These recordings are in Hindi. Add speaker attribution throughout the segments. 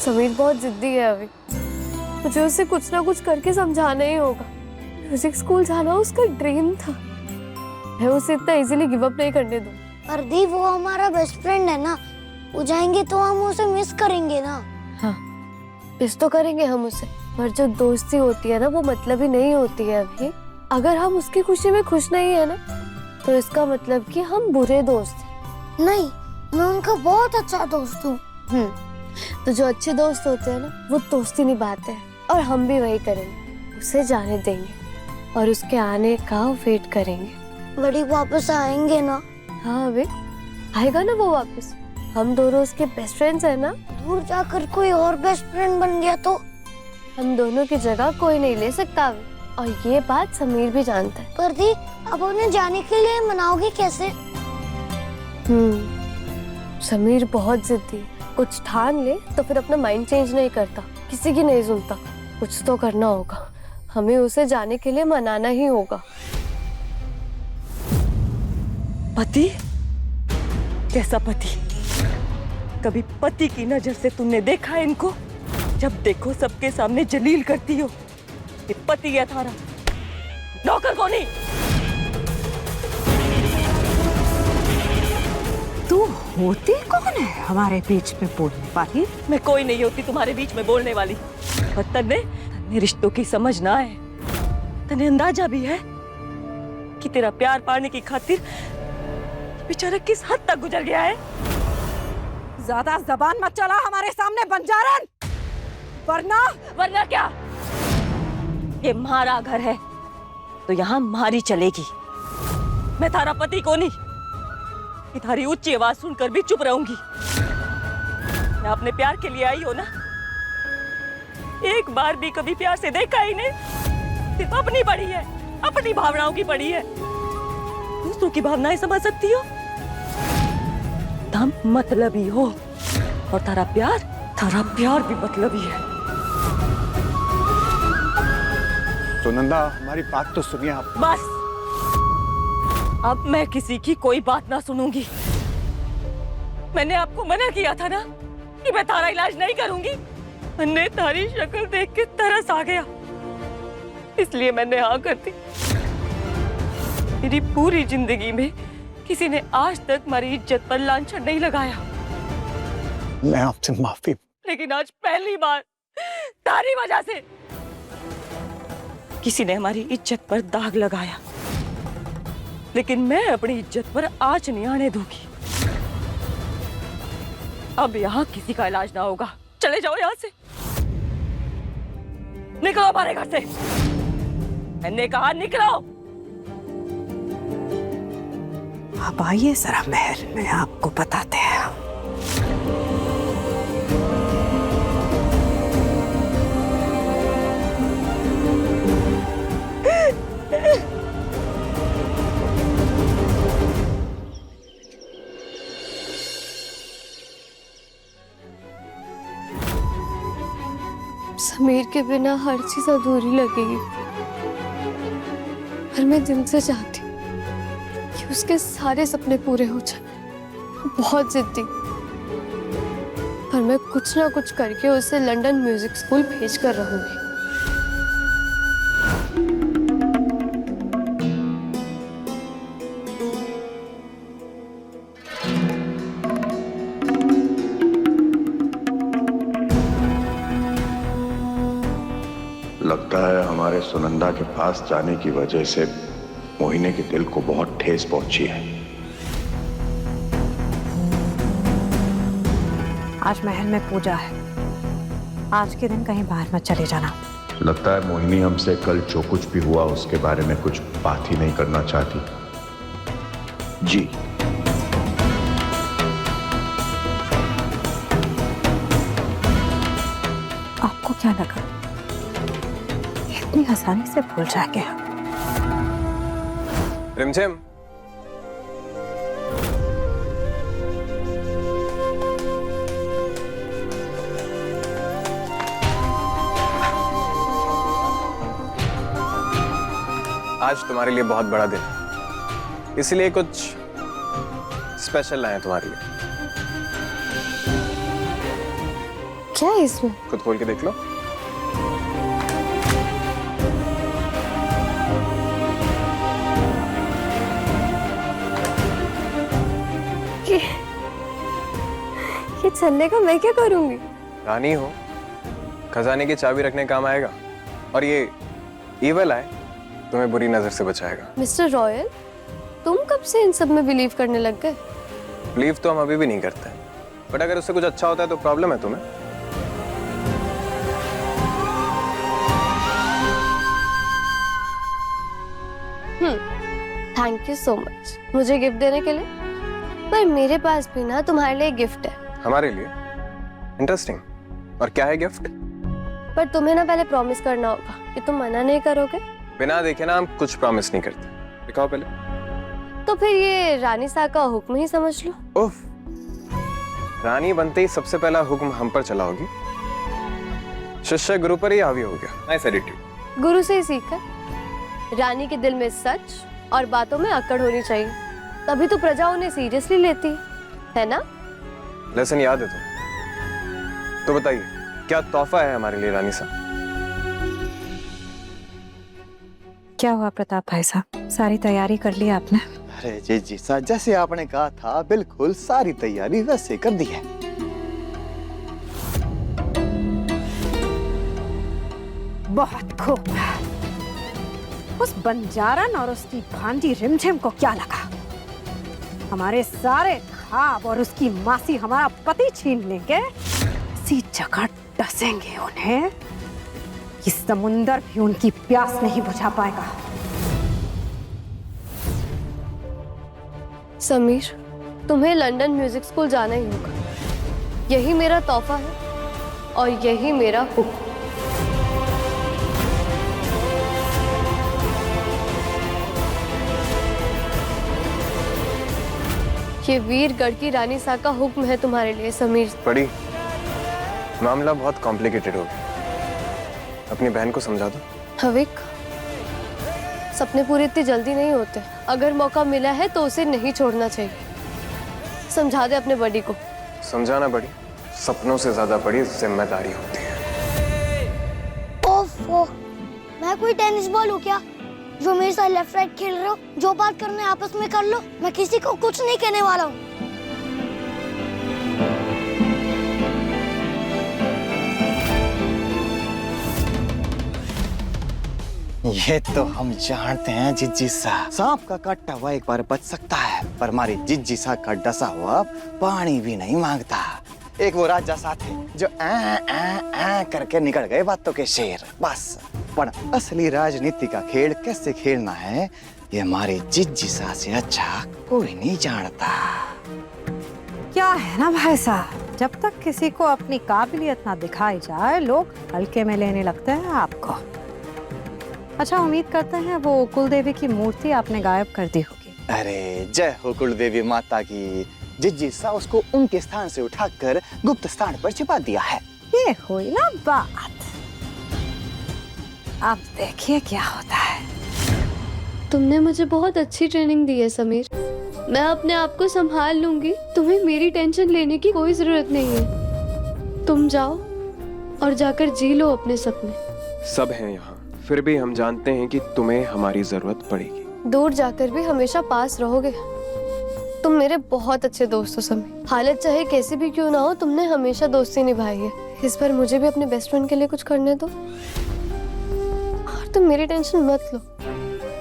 Speaker 1: समीर बहुत जिद्दी है अभी। मुझे उसे कुछ ना कुछ करके समझाना ही होगा। म्यूजिक स्कूल जाना उसका ड्रीम था। मैं उसे इतना इजीली गिव अप नहीं करने दूँ।
Speaker 2: पर दी, वो हमारा बेस्ट फ्रेंड है ना, वो जाएंगे तो हम उसे मिस करेंगे ना।
Speaker 1: हाँ, मिस तो करेंगे हम उसे, पर जो दोस्ती होती है ना वो मतलब ही नहीं होती है अभी। अगर हम उसकी खुशी में खुश नहीं है ना, तो इसका मतलब कि हम बुरे दोस्त हैं।
Speaker 2: नहीं, मैं उनका बहुत अच्छा दोस्त हूँ।
Speaker 1: तो जो अच्छे दोस्त होते हैं ना, वो दोस्ती निभाते हैं, और हम भी वही करेंगे। उसे जाने देंगे और उसके आने का वेट करेंगे।
Speaker 2: बड़ी वापस आएंगे ना?
Speaker 1: हाँ अबे, आएगा ना वो वापस। हम दोनों उसके बेस्ट फ्रेंड्स हैं ना।
Speaker 2: दूर जाकर कोई और बेस्ट फ्रेंड बन गया तो?
Speaker 1: हम दोनों की जगह कोई नहीं ले सकता अबे, और ये बात समीर भी जानता है।
Speaker 2: पर दी, अब उन्हें जाने के लिए मनाओगे कैसे?
Speaker 1: समीर बहुत जिद्दी है। कुछ ठान ले तो फिर अपना माइंड चेंज नहीं करता, किसी की नहीं सुनता। कुछ तो करना होगा, हमें उसे जाने के लिए मनाना ही होगा।
Speaker 3: पति? कैसा पति? कभी पति की नजर से तुमने देखा है इनको? जब देखो सबके सामने जलील करती हो। ये पति है थारा, नौकर को नहीं।
Speaker 4: तू होती कौन है हमारे बीच में बोलने वाली?
Speaker 3: मैं कोई नहीं होती तुम्हारे बीच में बोलने वाली। पर तन्ने रिश्तों की समझ ना है। तन्ने अंदाजा भी है कि तेरा प्यार पाने की खातिर बेचारा किस हद तक गुजर गया है।
Speaker 4: ज्यादा जबान मत चला हमारे सामने बंजारन, वरना
Speaker 3: क्या? ये हमारा घर है तो यहाँ मारी चलेगी। मैं थारा पति को नहीं, कि थारी ऊंची आवाज सुनकर भी चुप रहूंगी। मैं अपने प्यार के लिए आई हो ना, एक बार भी कभी प्यार से देखा ही नहीं। सिर्फ अपनी पड़ी है, अपनी भावनाओं की पड़ी है। दूसरों की भावनाएं समझ सकती हो? तुम मतलबी हो, और थारा प्यार भी मतलबी है।
Speaker 5: सुनंदा, हमारी बात तो सुनिए आप।
Speaker 3: बस, अब मैं किसी की कोई बात ना सुनूंगी। मैंने आपको मना किया था ना कि मैं तारा इलाज नहीं करूंगी। मैंने तारी शक्ल देख के तरस आ गया, इसलिए मैंने हाँ कर दी। मेरी पूरी जिंदगी में किसी ने आज तक हमारी इज्जत पर लांछन नहीं लगाया।
Speaker 5: मैं आपसे माफी,
Speaker 3: लेकिन आज पहली बार तारी वजह से किसी ने हमारी इज्जत पर दाग लगाया। लेकिन मैं अपनी इज्जत पर आंच नहीं आने दूंगी। अब यहाँ किसी का इलाज ना होगा। चले जाओ यहाँ से, निकलो हमारे घर से। मैंने कहा निकलो।
Speaker 4: अब आइए जरा महल में, आपको बताते हैं।
Speaker 1: समीर के बिना हर चीज अधूरी लगेगी, पर मैं दिल से चाहती हूँ कि उसके सारे सपने पूरे हो जाए। बहुत जिद्दी, पर मैं कुछ ना कुछ करके उसे लंदन म्यूजिक स्कूल भेज कर रहूंगी।
Speaker 6: लगता है हमारे सुनंदा के पास जाने की वजह से मोहिनी के दिल को बहुत ठेस पहुंची है।
Speaker 4: आज महल में पूजा है, आज के दिन कहीं बाहर मत चले जाना।
Speaker 6: लगता है मोहिनी हमसे कल जो कुछ भी हुआ उसके बारे में कुछ बात ही नहीं करना चाहती। जी,
Speaker 4: आपको क्या लगा इतनी आसानी से भूल जाएंगे?
Speaker 5: रिमझिम, आज तुम्हारे लिए बहुत बड़ा दिन है, इसलिए कुछ स्पेशल लाए हैं तुम्हारे लिए।
Speaker 1: क्या है इसमें?
Speaker 5: खुद खोल के देख लो।
Speaker 1: ये छल्ले का मैं क्या करूंगी?
Speaker 5: रानी हो, खजाने की चाबी रखने काम आएगा। और ये ईवल आए तुम्हें बुरी नजर से बचाएगा।
Speaker 1: मिस्टर रॉयल, तुम कब से इन सब में बिलीव करने लग गए?
Speaker 5: बिलीव तो हम अभी भी नहीं करते, बट अगर उससे कुछ अच्छा होता है तो प्रॉब्लम है तुम्हें?
Speaker 1: थैंक यू सो मच मुझे गिफ्ट देने के लिए। पर मेरे पास भी ना तुम्हारे लिए गिफ्ट है।
Speaker 5: हमारे लिए? इंटरेस्टिंग। और क्या है गिफ्ट?
Speaker 1: पर तुम्हें ना पहले प्रॉमिस करना होगा कि तुम मना नहीं करोगे।
Speaker 5: बिना देखे ना हम कुछ प्रॉमिस नहीं करते। दिखाओ पहले।
Speaker 1: तो फिर ये रानी सा का हुक्म ही समझ लो।
Speaker 5: उफ, रानी बनते ही सबसे पहला हुक्म हम पर चला होगी। शिष्य गुरु पर ही हावी हो गया। Nice attitude.
Speaker 1: गुरु से ही सीखा। रानी के दिल में सच और बातों में अकड़ होनी चाहिए, तभी तो प्रजा उन्हें सीरियसली लेती है ना?
Speaker 5: लेसन याद है तो बताइए क्या तोहफा है हमारे लिए रानी साहब?
Speaker 4: क्या हुआ प्रताप भाई साहब, सारी तैयारी कर ली आपने?
Speaker 7: अरे जी सा, जैसे आपने कहा था बिल्कुल सारी तैयारी वैसे कर दी है।
Speaker 4: बहुत खूब। उस बंजारन और उसकी भांजी रिमझिम को क्या लगा हमारे सारे ख्वाब और उसकी मासी हमारा पति छीन लेंगे? इसी जगह डसेंगे उन्हें कि समुंदर भी उनकी प्यास नहीं बुझा पाएगा।
Speaker 1: समीर, तुम्हें लंदन म्यूजिक स्कूल जाना ही होगा। यही मेरा तोहफा है और यही मेरा हुक्म। ये वीरगढ़ की रानी सा का हुक्म है तुम्हारे लिए समीर।
Speaker 5: बड़ी मामला बहुत कॉम्प्लिकेटेड हो गया, अपनी बहन को समझा दो।
Speaker 1: हविक, सपने पूरे इतनी जल्दी नहीं होते। अगर मौका मिला है तो उसे नहीं छोड़ना चाहिए। समझा दे अपने बड़ी को।
Speaker 5: समझाना बड़ी सपनों से ज्यादा बड़ी जिम्मेदारी होती है।
Speaker 2: ओफो, मैं कोई टेनिस बॉल हूँ क्या जो मेरे साथ लेफ्ट राइट खेल रहे हो? जो बात करने आपस में कर लो, मैं किसी को कुछ नहीं कहने वाला हूँ।
Speaker 7: ये तो हम जानते हैं जिज्जी सा, सांप का काटा हुआ एक बार बच सकता है, पर हमारी जिज्जी सा का डसा हुआ पानी भी नहीं मांगता। एक वो राजा सा थे जो आ करके निकल गए बातों के शेर, बस। पर असली राजनीति का खेल कैसे खेलना है ये हमारी जिज्जी सा से अच्छा कोई नहीं जानता।
Speaker 4: क्या है ना भाई साहब, जब तक किसी को अपनी काबिलियत ना दिखाई जाए लोग हल्के में लेने लगते हैं आपको। अच्छा, उम्मीद करते हैं वो कुलदेवी की मूर्ति आपने गायब कर दी होगी।
Speaker 7: अरे जय हो कुलदेवी माता की। जिज्जी सा उसको उनके स्थान से उठाकर गुप्त स्थान पर छिपा दिया है।
Speaker 4: ये हुई ना बात। अब देखिए क्या होता है।
Speaker 1: तुमने मुझे बहुत अच्छी ट्रेनिंग दी है समीर। मैं अपने आप को संभाल लूंगी। तुम्हें मेरी टेंशन लेने की कोई जरूरत नहीं है। तुम जाओ और जाकर जी लो अपने सपने।
Speaker 5: सब हैं यहाँ, फिर भी हम जानते हैं कि तुम्हें हमारी जरूरत पड़ेगी।
Speaker 1: दूर जाकर भी हमेशा पास रहोगे। तुम मेरे बहुत अच्छे दोस्त हो समीर। हालत चाहे कैसी भी क्यों ना हो, तुमने हमेशा दोस्ती निभाई है। इस बार मुझे भी अपने बेस्ट फ्रेंड के लिए कुछ करने दो। और तुम मेरी टेंशन मत लो।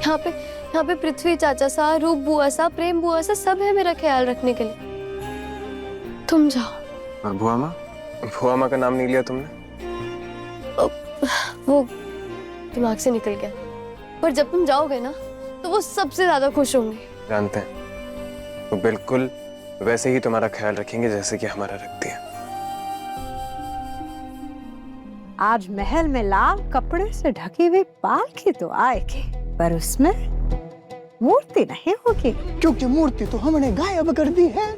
Speaker 1: यहाँ पे पृथ्वी चाचा सा, रूप बुआ सा, प्रेम बुआ सा सब है मेरा ख्याल रखने के लिए। तुम जाओ।
Speaker 5: और भुआ माँ का नाम नहीं लिया तुमने?
Speaker 1: वो दिमाग से निकल गया। पर जब तुम जाओगे ना तो वो सबसे ज्यादा खुश होंगे।
Speaker 5: जानते हैं, वो बिल्कुल वैसे ही तुम्हारा ख्याल रखेंगे जैसे कि हमारा रखती है।
Speaker 4: आज महल में लाल कपड़े से ढकी हुई पालकी तो आएगी, पर उसमें मूर्ति नहीं होगी,
Speaker 7: क्योंकि मूर्ति तो हमने गायब कर दी है।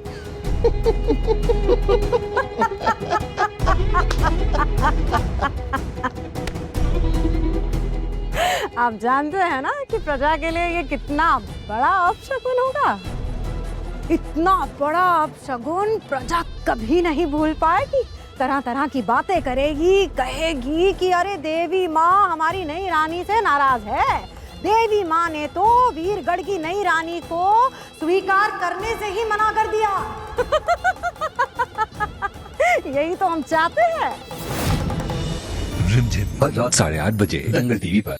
Speaker 4: आप जानते हैं ना कि प्रजा के लिए ये कितना बड़ा अपशगुन होगा। इतना बड़ा अपशगुन प्रजा कभी नहीं भूल पाएगी। तरह तरह की बातें करेगी, कहेगी कि अरे देवी माँ हमारी नई रानी से नाराज है। देवी माँ ने तो वीरगढ़ की नई रानी को स्वीकार करने से ही मना कर दिया। यही तो हम चाहते हैं।
Speaker 8: रिमझिम रात 8:30 बजे दंगल टीवी पर।